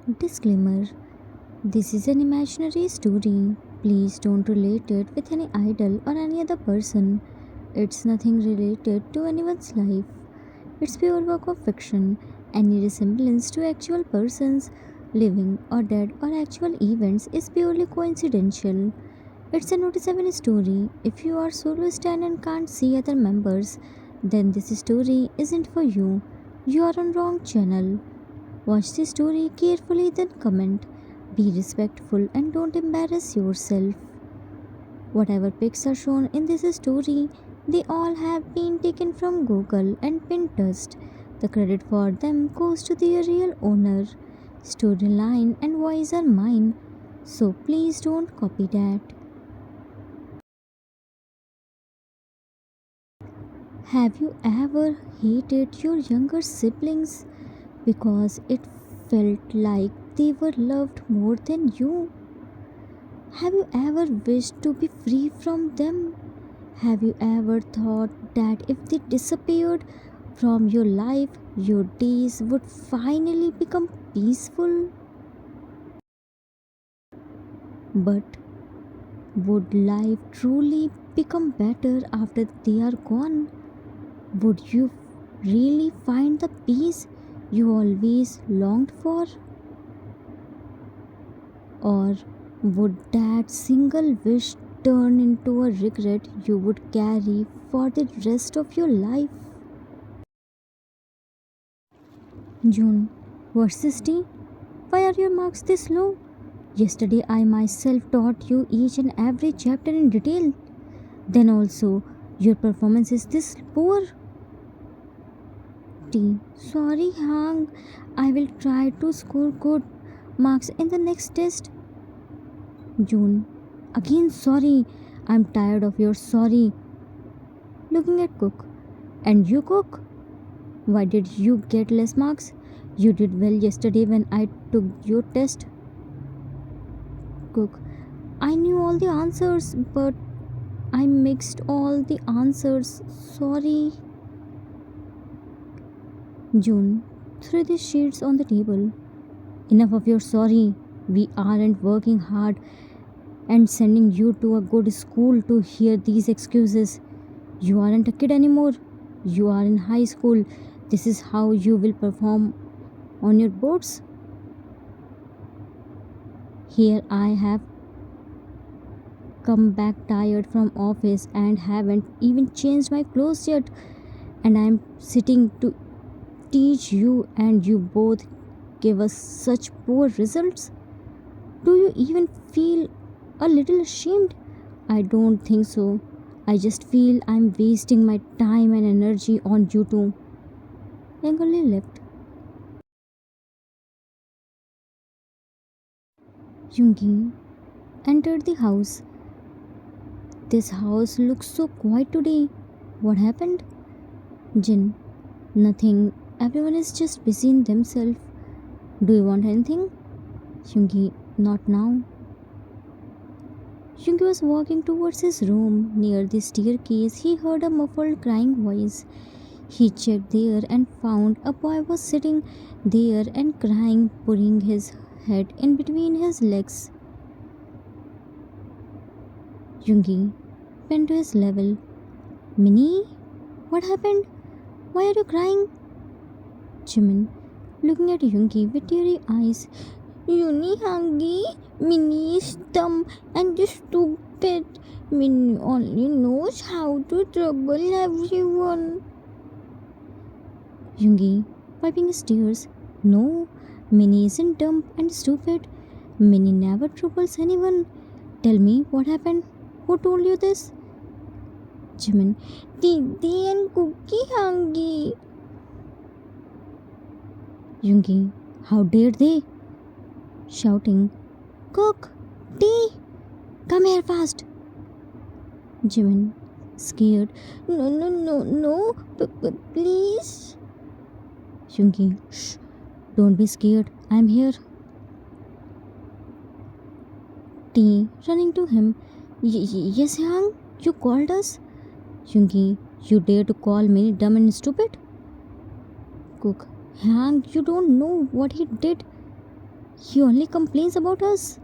Disclaimer: this is an imaginary story. Please don't relate it with any idol or any other person. It's nothing related to anyone's life. It's pure work of fiction. Any resemblance to actual persons, living or dead, or actual events is purely coincidental. It's a noticeable story. If you are soloist and can't see other members, then this story isn't for you. You are on wrong channel. Watch the story carefully, then comment. Be respectful and don't embarrass yourself. Whatever pics are shown in this story, they all have been taken from Google and Pinterest. The credit for them goes to their real owner. Storyline and voice are mine, so please don't copy that. Have you ever hated your younger siblings because it felt like they were loved more than you? Have you ever wished to be free from them? Have you ever thought that if they disappeared from your life, your days would finally become peaceful? But would life truly become better after they are gone? Would you really find the peace you always longed for? Or would that single wish turn into a regret you would carry for the rest of your life? June, what's this tea? Why are your marks this low? Yesterday I myself taught you each and every chapter in detail. Then also, your performance is this poor. T. Sorry, Hang. I will try to score good marks in the next test. June. Again, sorry. I'm tired of your sorry. Looking at Cook. And you, Cook? Why did you get less marks? You did well yesterday when I took your test. Cook. I knew all the answers, but I mixed all the answers. Sorry. June. Threw the sheets on the table. Enough of your sorry. We aren't working hard and sending you to a good school to hear these excuses. You aren't a kid anymore. You are in high school. This is how you will perform on your boards. Here I have come back tired from office and haven't even changed my clothes yet, and I'm sitting to teach you, and you both give us such poor results. Do you even feel a little ashamed? I don't think so. I just feel I'm wasting my time and energy on you two. Angoli left. Yungi entered the house. This house looks so quiet today. What happened? Jin. Nothing. Everyone is just busy in themselves. Do you want anything? Yungi. Not now. Yungi was walking towards his room. Near the staircase, he heard a muffled crying voice. He checked there and found a boy was sitting there and crying, putting his head in between his legs. Yungi went to his level. Minnie, what happened? Why are you crying? Jimin, looking at Yungi with teary eyes. Yuni hungry, Minnie is dumb and stupid. Minnie only knows how to trouble everyone. Yungi, wiping his tears. No, Minnie isn't dumb and stupid. Minnie never troubles anyone. Tell me what happened. Who told you this? Jimin, Didi and Cookie hungry. Yungi, how dare they? Shouting, Cook, tea, come here fast. Jimin, scared, no, please. Yungi, shh, don't be scared, I'm here. T, running to him, yes, Yang, you called us? Yungi, you dare to call me dumb and stupid? Cook, Yang, you don't know what he did. He only complains about us.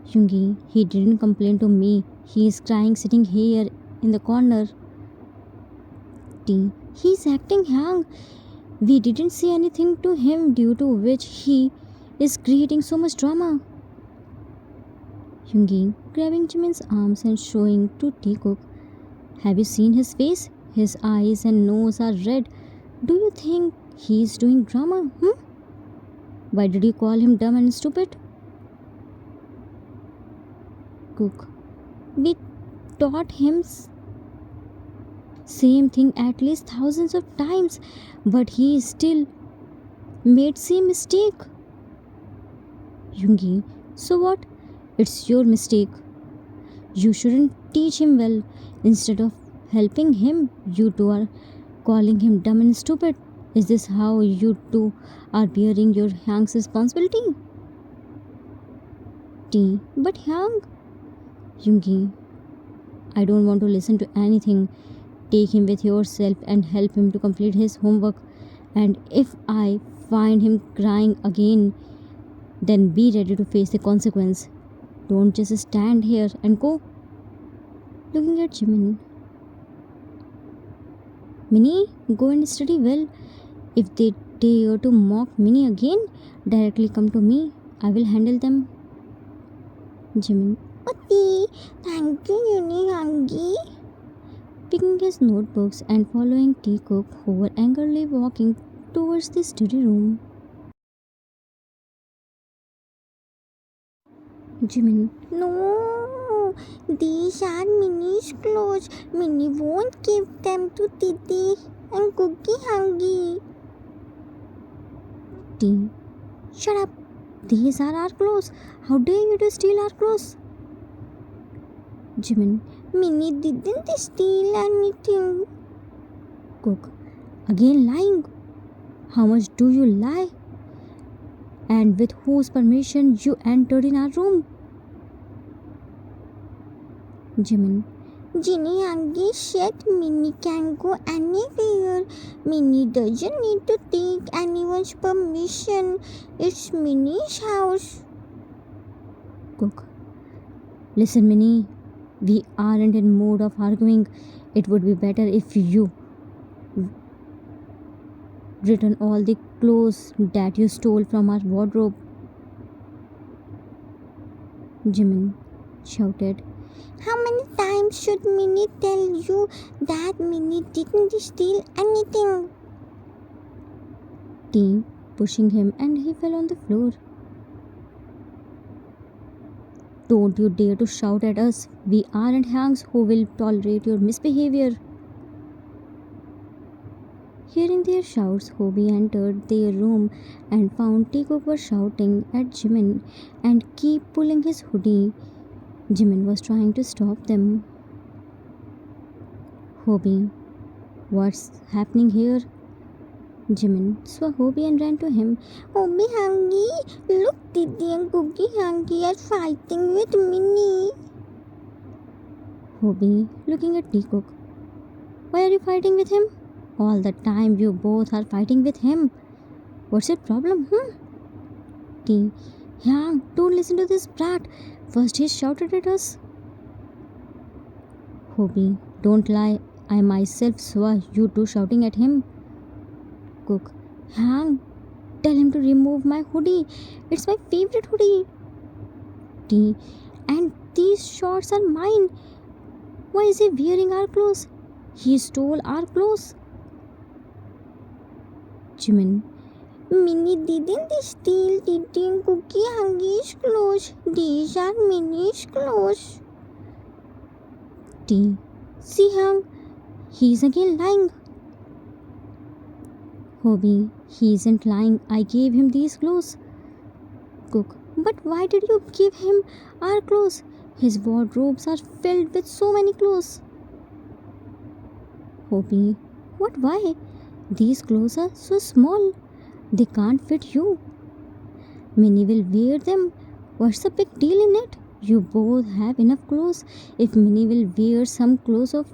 Yungi, he didn't complain to me. He is crying sitting here in the corner. T. He's acting young. We didn't say anything to him due to which he is creating so much drama. Yungi, grabbing Jimin's arms and showing to Teacock. Have you seen his face? His eyes and nose are red. Do you think he's doing drama? Why did you call him dumb and stupid? Cook. We taught him same thing at least thousands of times, but he still made same mistake. Yungi. So what? It's your mistake. You shouldn't teach him well. Instead of helping him, you two are calling him dumb and stupid. Is this how you two are bearing your Hyang's responsibility? T. But Hyang. Yungi. I don't want to listen to anything. Take him with yourself and help him to complete his homework. And if I find him crying again, then be ready to face the consequence. Don't just stand here and go. Looking at Jimin. Minnie, go and study well. If they dare to mock Minnie again, directly come to me. I will handle them. Jimin. Oti, thank you, Yungi. Picking his notebooks and following Teacock, who were angrily walking towards the study room. Jimin. No, these are Minnie's clothes. Minnie won't give them to Titi and Cookie Hangi. T. Shut up. These are our clothes. How dare you to steal our clothes? Jimin. Minnie didn't steal anything. Cook. Again lying. How much do you lie? And with whose permission you entered in our room? Jimin. Jinny Angie said Minnie can go anywhere. Minnie doesn't need to take anyone's permission. It's Minnie's house. Cook. Listen, Minnie. We aren't in mood of arguing. It would be better if you return all the clothes that you stole from our wardrobe. Jimin shouted. How many times should Minnie tell you that Minnie didn't steal anything? T. Pushing him and he fell on the floor. Don't you dare to shout at us. We aren't hangs who will tolerate your misbehavior. Hearing their shouts, Hobie entered their room and found Teacock was shouting at Jimin and keep pulling his hoodie. Jimin was trying to stop them. Hobie, what's happening here? Jimin saw Hobie and ran to him. Hobie Hangi, look, Didi and Cookie Hangi are fighting with Minnie. Hobie looking at Teacock. Why are you fighting with him? All the time you both are fighting with him. What's your problem, T. Yang, don't listen to this brat. First he shouted at us. Hobie, don't lie. I myself saw you two shouting at him. Cook. Yang, tell him to remove my hoodie. It's my favorite hoodie. T. And these shorts are mine. Why is he wearing our clothes? He stole our clothes. Jimin. Minnie didn't steal Titi and Cookie Hangi's clothes. These are Minnie's clothes. T. See Hang, he's again lying. Hobie, he isn't lying. I gave him these clothes. Cook. But why did you give him our clothes? His wardrobes are filled with so many clothes. Hobie. What, why? These clothes are so small. They can't fit you. Minnie will wear them. What's the big deal in it? You both have enough clothes. If Minnie will wear some clothes of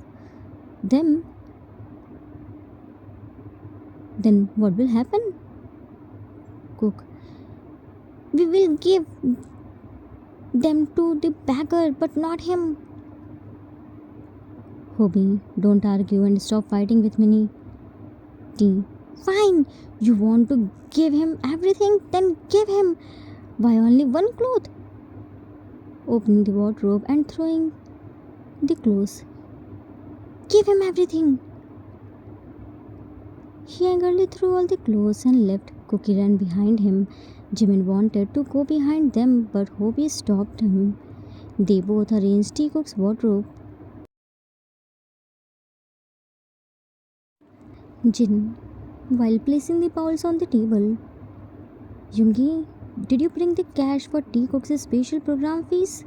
them, then what will happen? Cook. We will give them to the beggar, but not him. Hobie, don't argue and stop fighting with Minnie. T. Fine, you want to give him everything? Then give him. Why only one cloth? Opening the wardrobe and throwing the clothes. Give him everything. He angrily threw all the clothes and left. Cookie ran behind him. Jimin wanted to go behind them, but Hobie stopped him. They both arranged Teacook's wardrobe. Jin, while placing the bowls on the table, Yoongi, did you bring the cash for Teacook's special program fees?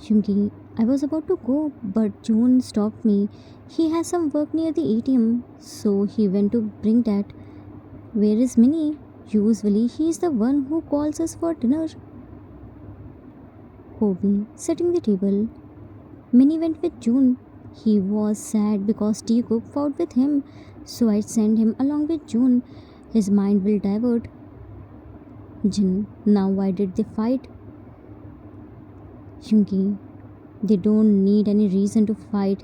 Yoongi, I was about to go, but June stopped me. He has some work near the ATM, so he went to bring that. Where is Minnie? Usually he is the one who calls us for dinner. Hobie, setting the table. Minnie went with June. He was sad because Teacook fought with him, so I sent him along with June. His mind will divert. Jin, now why did they fight? Yoongi, they don't need any reason to fight.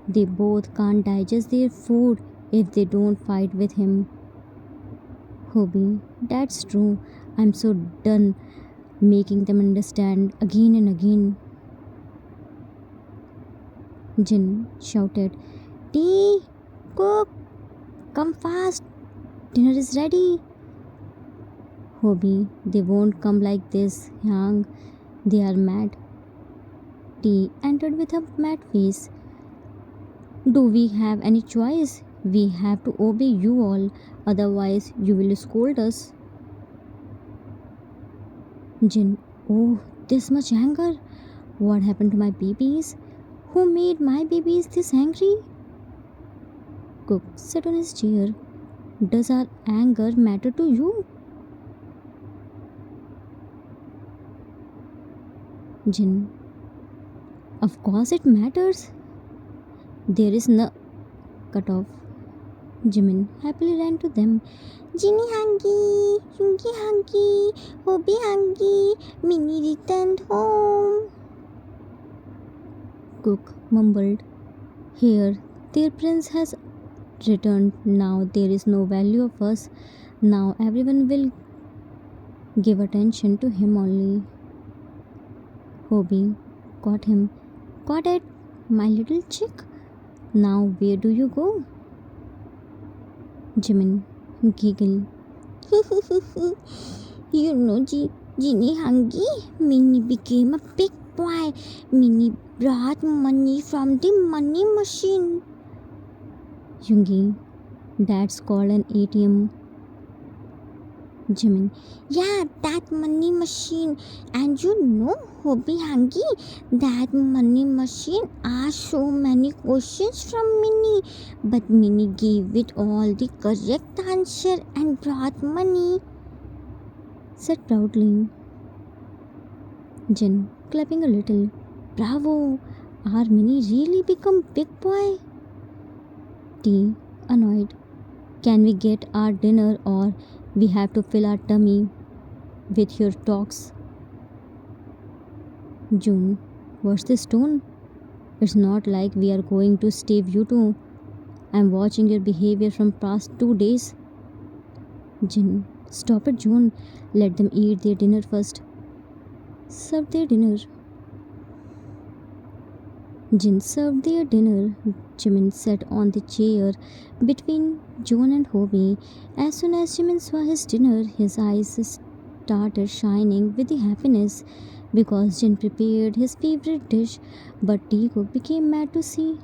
They both can't digest their food if they don't fight with him. Hobie, that's true. I'm so done making them understand again and again. Jin shouted, Tea, cook, come fast, dinner is ready. Hobie, they won't come like this, Yang. They are mad. T entered with a mad face. Do we have any choice? We have to obey you all, otherwise, you will scold us. Jin, oh, this much anger? What happened to my babies? Who made my babies this angry? Cook sat on his chair. Does our anger matter to you? Jin, of course it matters. There is no cut off. Jimin happily ran to them. Jinny hungry, Yoongi hungry, Hobie hungry, Minnie returned home. Cook mumbled, Here, their prince has returned. Now there is no value of us. Now everyone will give attention to him only. Hobie caught him. Got it, my little chick. Now where do you go? Jimin giggled. You know, Ginny hungry. Minnie became a big boy. Minnie brought money from the money machine. Yoongi, that's called an ATM. Jimin, yeah, that money machine. And you know, Hobie hungry, that money machine asked so many questions from Minnie. But Minnie gave it all the correct answer and brought money. Said proudly. Jin, clapping a little. Bravo! Our Minnie really become big boy? T, annoyed. Can we get our dinner or we have to fill our tummy with your talks? June, what's this tone? It's not like we are going to stave you two. I'm watching your behavior from past 2 days. Jin, stop it, June. Let them eat their dinner first. Serve their dinner. Jin served their dinner. Jimin sat on the chair between June and Hobie. As soon as Jimin saw his dinner, his eyes started shining with the happiness because Jin prepared his favorite dish, but Teacook became mad to see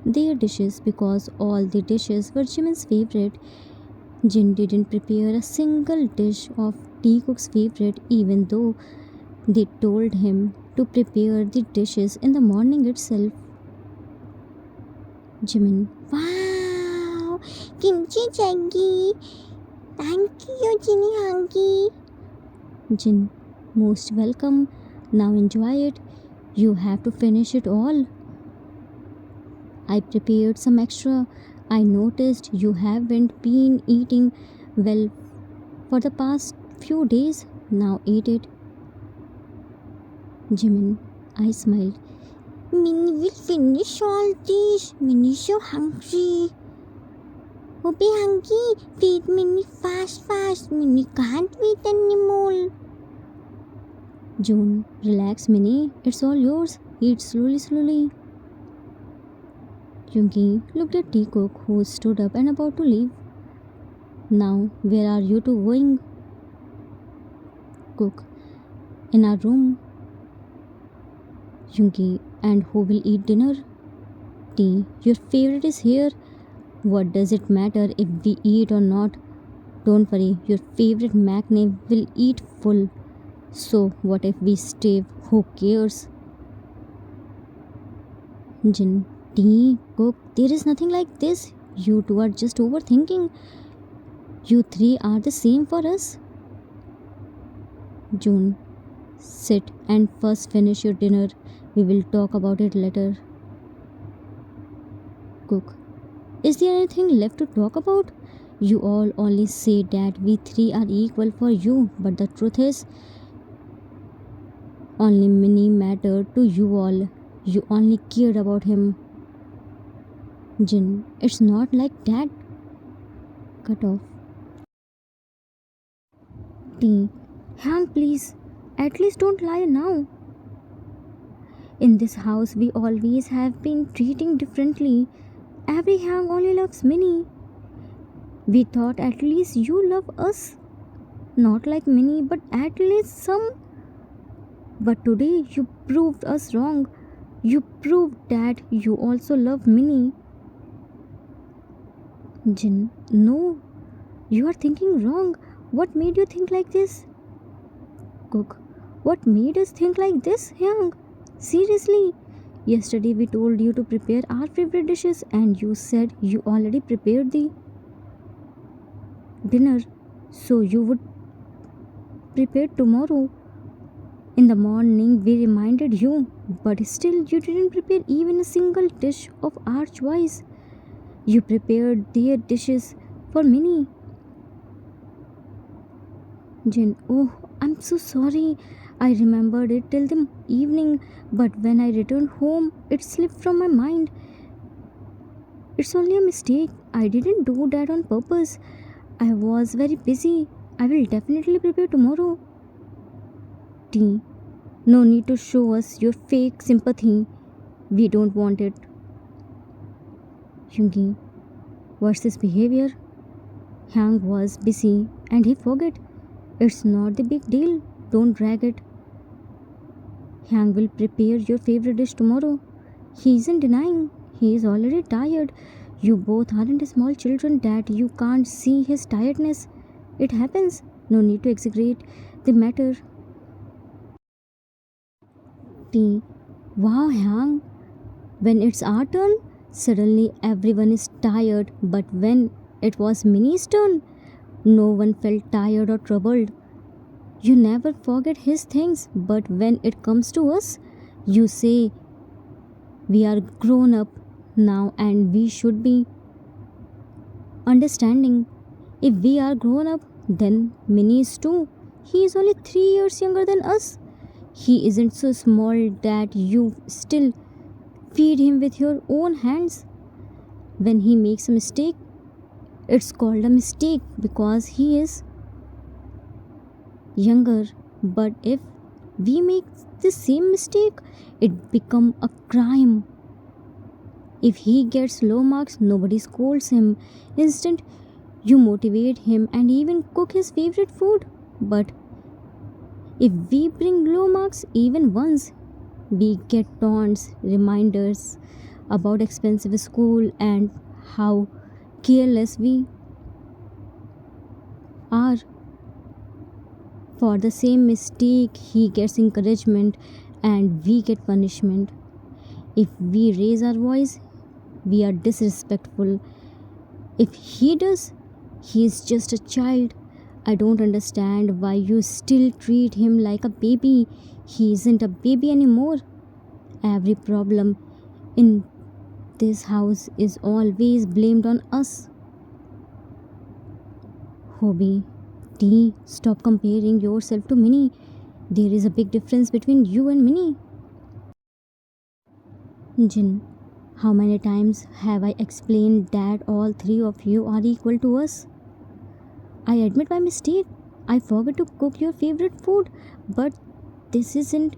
their dishes because all the dishes were Jimin's favorite. Jin didn't prepare a single dish of Teacook's favorite, even though they told him to prepare the dishes in the morning itself. Jimin, wow, kimchi jaggi. Thank you, Jinny Hangi. Jin, most welcome. Now enjoy it. You have to finish it all. I prepared some extra. I noticed you haven't been eating well for the past few days. Now eat it. Jimin, I smiled. Minnie will finish all this. Minnie so hungry. Oh, be hungry. Feed Minnie fast, fast. Minnie can't wait anymore. June, relax, Minnie. It's all yours. Eat slowly, slowly. Yungi looked at Teacock, who stood up and about to leave. Now, where are you two going? Cook, in our room. Yungi, and who will eat dinner? Tea, your favorite is here. What does it matter if we eat or not? Don't worry, your favorite magnate will eat full. So, what if we stay? Who cares? Jin, Tea, Cook, there is nothing like this. You two are just overthinking. You three are the same for us. June, sit and first finish your dinner. We will talk about it later. Cook, is there anything left to talk about? You all only say that we three are equal for you, but the truth is, only Minnie mattered to you all. You only cared about him. Jin, it's not like that. Cut off. Tea, Hank, please, at least don't lie now. In this house, we always have been treating differently. Every Hank only loves Minnie. We thought at least you love us. Not like Minnie, but at least some. But today you proved us wrong. You proved that you also love Minnie. Jin, no, you are thinking wrong. What made you think like this? Cook, what made us think like this, Hyang? Seriously, yesterday we told you to prepare our favorite dishes and you said you already prepared the dinner, so you would prepare tomorrow. In the morning, we reminded you, but still you didn't prepare even a single dish of our choice. You prepared their dishes for Minnie. Jin, oh, I'm so sorry. I remembered it till the evening, but when I returned home, it slipped from my mind. It's only a mistake. I didn't do that on purpose. I was very busy. I will definitely prepare tomorrow. T. No need to show us your fake sympathy. We don't want it. Yungi, what's this behavior? Hyang was busy and he forgot. It's not the big deal. Don't drag it. Hyang will prepare your favorite dish tomorrow. He isn't denying. He is already tired. You both aren't small children that you can't see his tiredness. It happens. No need to exaggerate the matter. T. Wow, Hyang. When it's our turn, suddenly everyone is tired. But when it was Minnie's turn, no one felt tired or troubled. You never forget his things, but when it comes to us, you say, we are grown up now and we should be understanding. If we are grown up, then Minnie is too. He is only 3 years younger than us. He isn't so small that you still feed him with your own hands. When he makes a mistake, it's called a mistake because he is younger. But if we make the same mistake, it become a crime. If he gets low marks, nobody scolds him. Instead, you motivate him and even cook his favorite food. But if we bring low marks even once, we get taunts, reminders about expensive school and how careless we are. For the same mistake, he gets encouragement and we get punishment. If we raise our voice, we are disrespectful. If he does, he is just a child. I don't understand why you still treat him like a baby. He isn't a baby anymore. Every problem in this house is always blamed on us. Hobby, Tea, stop comparing yourself to Minnie. There is a big difference between you and Minnie. Jin, how many times have I explained that all three of you are equal to us? I admit my mistake. I forgot to cook your favorite food, but this isn't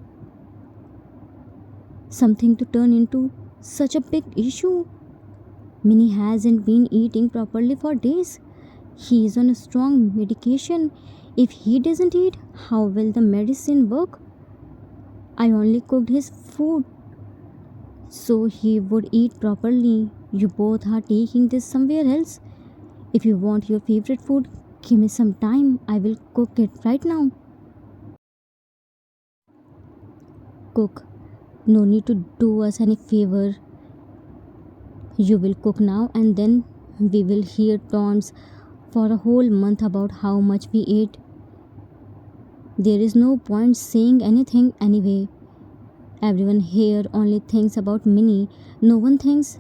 something to turn into such a big issue. Minnie hasn't been eating properly for days. He is on a strong medication. If he doesn't eat, how will the medicine work? I only cooked his food so he would eat properly. You both are taking this somewhere else. If you want your favorite food, give me some time. I will cook it right now. Cook. No need to do us any favor. You will cook now and then we will hear taunts for a whole month about how much we ate. There is no point saying anything anyway. Everyone here only thinks about Minnie. No one thinks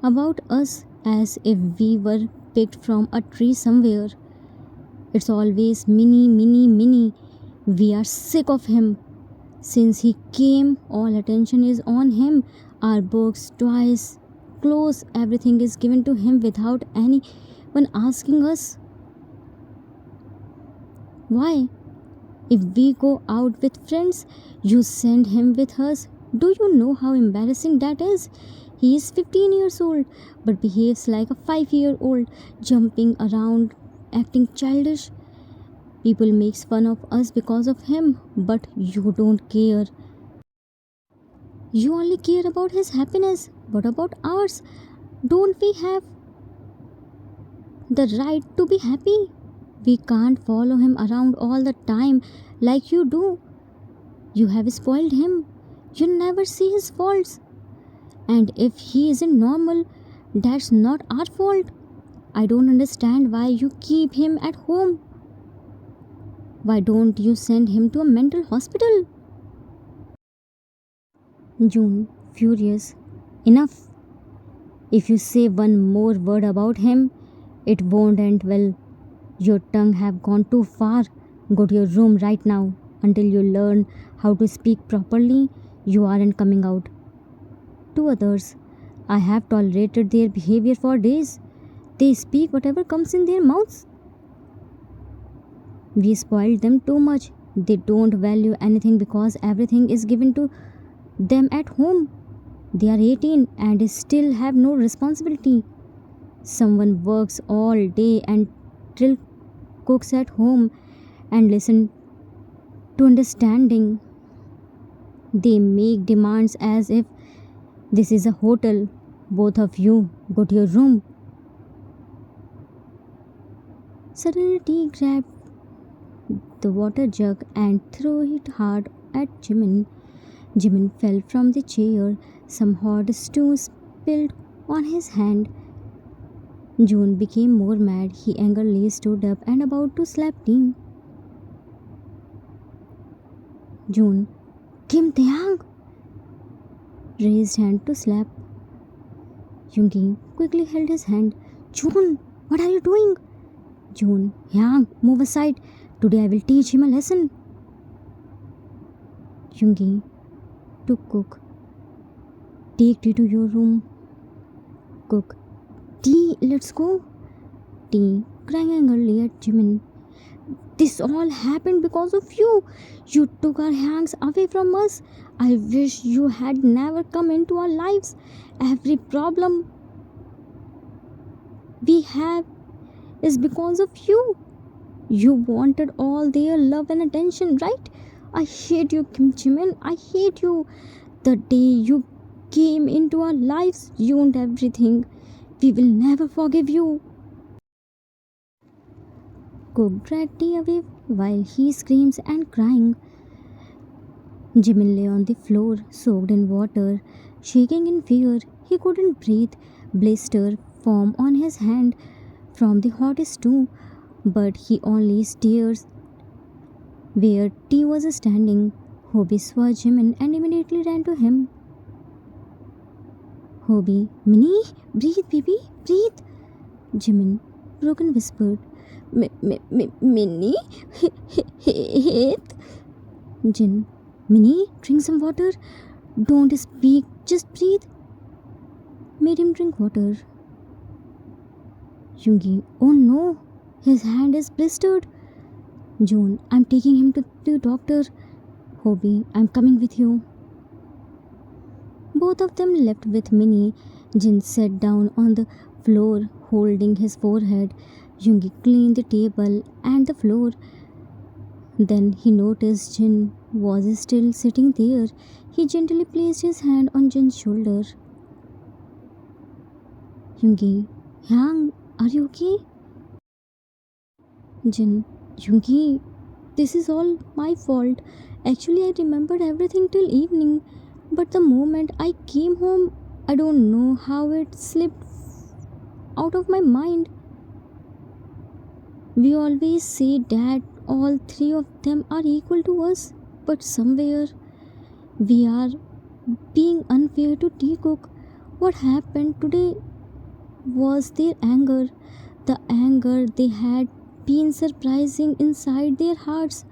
about us as if we were picked from a tree somewhere. It's always Minnie, Minnie, Minnie. We are sick of him. Since he came, all attention is on him. Our books, toys, clothes, everything is given to him without anyone asking us why. If we go out with friends, you send him with us. Do you know how embarrassing that is? He is 15 years old but behaves like a 5-year-old, jumping around, acting childish. People makes fun of us because of him, but you don't care. You only care about his happiness. What about ours? Don't we have the right to be happy? We can't follow him around all the time like you do. You have spoiled him. You never see his faults. And if he isn't normal, that's not our fault. I don't understand why you keep him at home. Why don't you send him to a mental hospital? June, furious. Enough. If you say one more word about him, it won't end well. Your tongue have gone too far. Go to your room right now. Until you learn how to speak properly, you aren't coming out. To others, I have tolerated their behavior for days. They speak whatever comes in their mouths. We spoiled them too much. They don't value anything because everything is given to them at home. They are 18 and still have no responsibility. Someone works all day and still cooks at home and listen to understanding. They make demands as if this is a hotel. Both of you, go to your room. Suddenly, T grabbed the water jug and threw it hard at Jimin. Jimin fell from the chair. Some hot stew spilled on his hand. June became more mad. He angrily stood up and about to slap Ting. June, Kim Taeyang, raised hand to slap. Yoongi quickly held his hand. June, what are you doing? June, Hyang, move aside. Today I will teach him a lesson. Yoongi, to Cook. Take tea to your room. Cook, tea, let's go. Tea, crying angrily at Jimin. This all happened because of you. You took our hands away from us. I wish you had never come into our lives. Every problem we have is because of you. You wanted all their love and attention, right? I hate you, Kim Jimin. I hate you. The day you came into our lives, you ruined everything. We will never forgive you. Cook dragged Tea away while he screams and crying. Jimin lay on the floor, soaked in water, shaking in fear. He couldn't breathe. Blister formed on his hand from the hot stew, but he only stares where T was standing. Hobie saw Jimin and immediately ran to him. Hobie, Minnie, breathe, baby, breathe. Jimin, broken, whispered, Minnie? Hate? Jin, Minnie, drink some water. Don't speak, just breathe. Made him drink water. Yungi, oh no, his hand is blistered. June, I'm taking him to the doctor. Hobie, I'm coming with you. Both of them left with Minnie. Jin sat down on the floor, holding his forehead. Yungi cleaned the table and the floor. Then he noticed Jin was still sitting there. He gently placed his hand on Jin's shoulder. Yungi, Hyang, are you okay? Jin, Yungi, this is all my fault. Actually, I remembered everything till evening, but the moment I came home, I don't know how it slipped out of my mind. We always say that all three of them are equal to us, but somewhere we are being unfair to Teacock. What happened today was their anger, the anger they had been surprising inside their hearts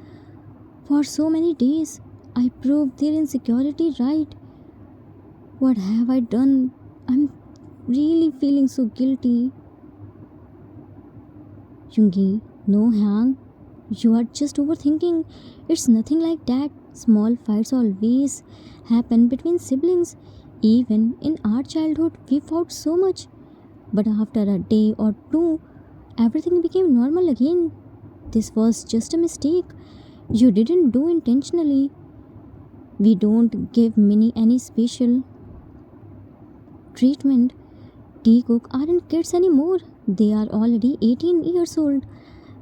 for so many days. I proved their insecurity right. What have I done? I'm really feeling so guilty. Yungi, no, Hyang, you are just overthinking. It's nothing like that. Small fights always happen between siblings. Even in our childhood, we fought so much. But after a day or two, everything became normal again. This was just a mistake. You didn't do intentionally. We don't give Minnie any special treatment. Teacock aren't kids anymore. They are already 18 years old.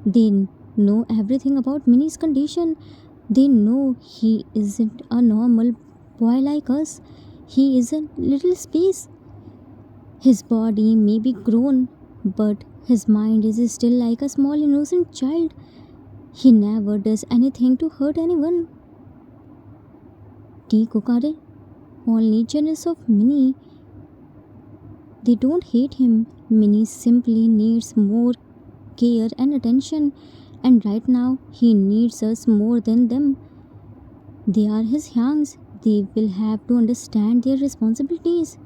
They know everything about Minnie's condition. They know he isn't a normal boy like us. He is a little space. His body may be grown, but his mind is still like a small innocent child. He never does anything to hurt anyone. Teacock are only jealous of Minnie. They don't hate him. Minnie simply needs more care and attention, and right now he needs us more than them. They are his Hyangs. They will have to understand their responsibilities.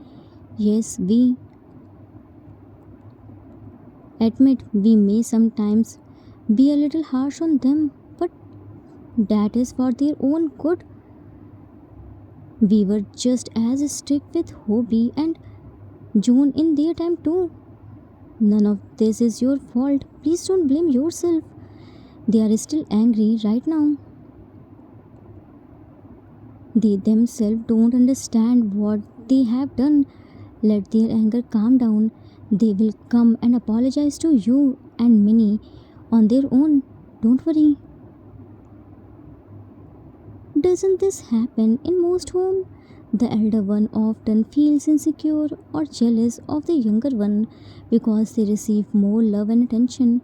Yes, we admit we may sometimes be a little harsh on them, but that is for their own good. We were just as strict with Hobie and June in their time too. None of this is your fault. Please don't blame yourself. They are still angry right now. They themselves don't understand what they have done. Let their anger calm down. They will come and apologize to you and Minnie on their own. Don't worry. Doesn't this happen in most homes? The elder one often feels insecure or jealous of the younger one because they receive more love and attention.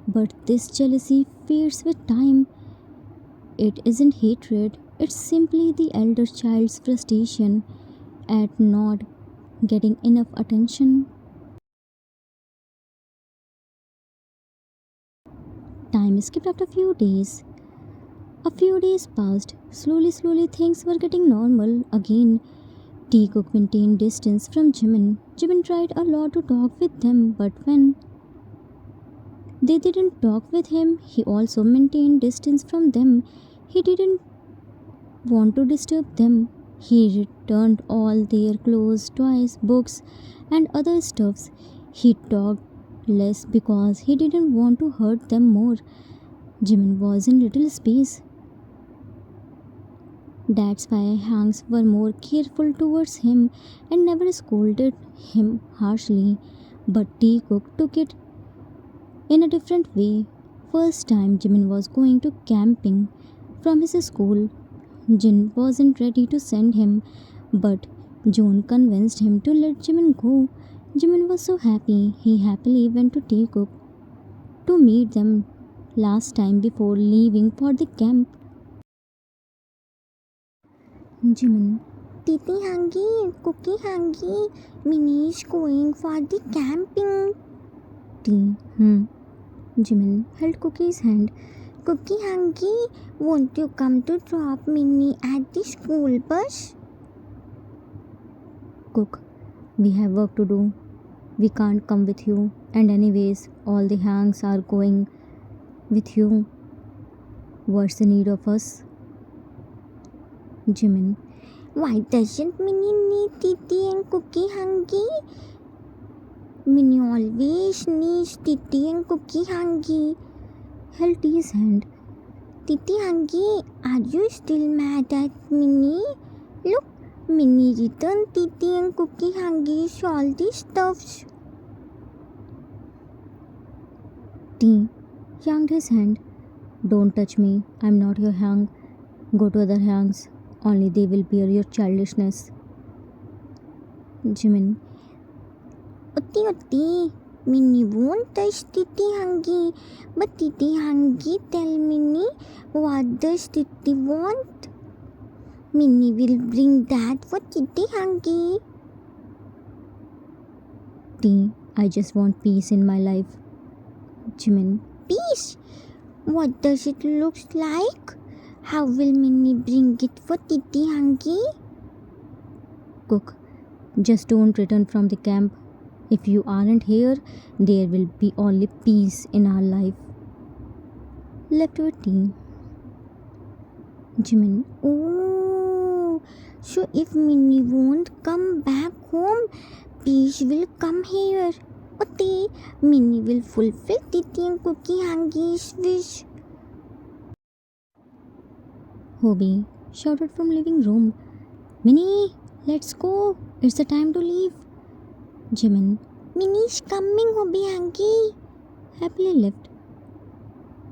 But this jealousy fades with time. It isn't hatred, it's simply the elder child's frustration at not getting enough attention. Time skipped after a few days. A few days passed. Slowly, things were getting normal again. Teacock maintained distance from Jimin. Jimin tried a lot to talk with them, but when they didn't talk with him, he also maintained distance from them. He didn't want to disturb them. He returned all their clothes, toys, books, and other stuffs. He talked less because he didn't want to hurt them more. Jimin was in little space. That's why Hanks were more careful towards him and never scolded him harshly. But Teacock took it in a different way. First time Jimin was going to camping from his school. Jin wasn't ready to send him, but June convinced him to let Jimin go. Jimin was so happy, he happily went to Teacock to meet them last time before leaving for the camp. Jimin, Titi hungry, Cookie hungry, Minish going for the camping. Tea. Jimin held Cookie's hand. Cookie Hunky, won't you come to drop Minnie at the school bus? Cook, we have work to do. We can't come with you. And anyways, all the hangs are going with you. What's the need of us? Jimin, why doesn't Minnie need Titi and Cookie Hunky? Minnie always needs Titi and Cookie Hunky. Held his hand. Titi Hunky, are you still mad at Minnie? Look, Minnie returned Titi and Cookie Hunky's all the stuffs. T yanked his hand. Don't touch me. I'm not your hang. Go to other hangs. Only they will bear your childishness. Jimin. Utti, Minnie won't touch Titi Hunky. But Titi Hunky, tell Minnie, what does Titi want? Minnie will bring that for Titi Hunky. T, I just want peace in my life. Jimin. Peace? What does it look like? How will Minnie bring it for Titi Hunky? Cook, just don't return from the camp. If you aren't here, there will be only peace in our life. Left with T. Jimin. Oh, so if Minnie won't come back home, peace will come here. Utti, Minnie will fulfill Titi and Cookie Hunky's wish. Hobie shouted from living room. Minnie, let's go. It's the time to leave. Jimin. Minnie's coming, Hobie Hunky. Happily left.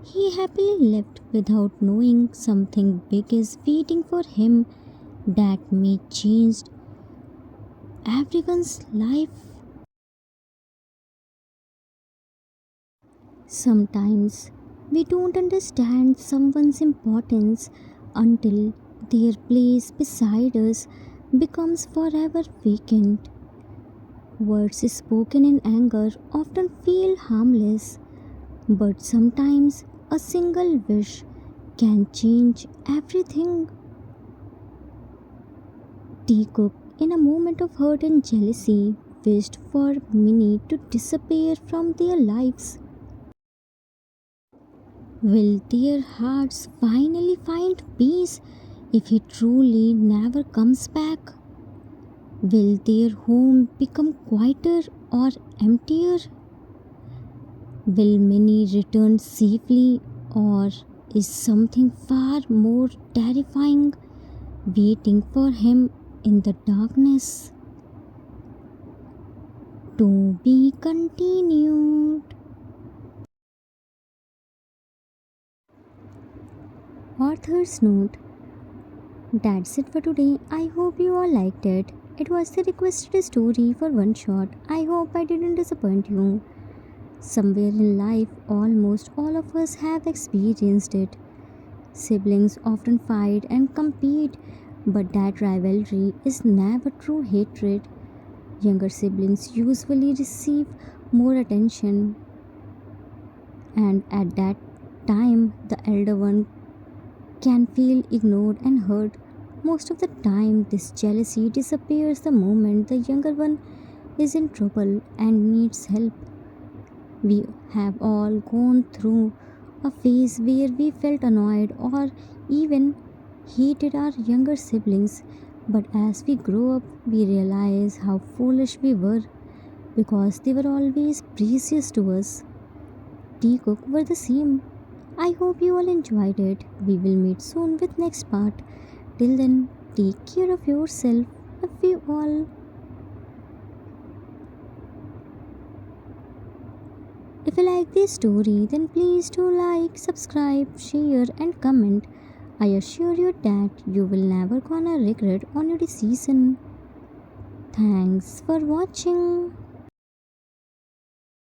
He happily left without knowing something big is waiting for him that may change everyone's life. Sometimes we don't understand someone's importance until their place beside us becomes forever vacant. Words spoken in anger often feel harmless, but sometimes a single wish can change everything. T. Cook, in a moment of hurt and jealousy, wished for Minnie to disappear from their lives. Will their hearts finally find peace if he truly never comes back? Will their home become quieter or emptier? Will Minnie return safely, or is something far more terrifying waiting for him in the darkness? To be continued. Author's note. That's it for today. I hope you all liked it. It was the requested story for one shot. I hope I didn't disappoint you. Somewhere in life, almost all of us have experienced it. Siblings often fight and compete, but that rivalry is never true hatred. Younger siblings usually receive more attention, and at that time, the elder one can feel ignored and hurt. Most of the time, this jealousy disappears the moment the younger one is in trouble and needs help. We have all gone through a phase where we felt annoyed or even hated our younger siblings, but as we grow up, we realize how foolish we were because they were always precious to us. Tea Cook were the same. I hope you all enjoyed it. We will meet soon with next part. Till then, take care of yourself. Love you all. If you like this story, then please do like, subscribe, share, and comment. I assure you that you will never gonna regret on your decision. Thanks for watching.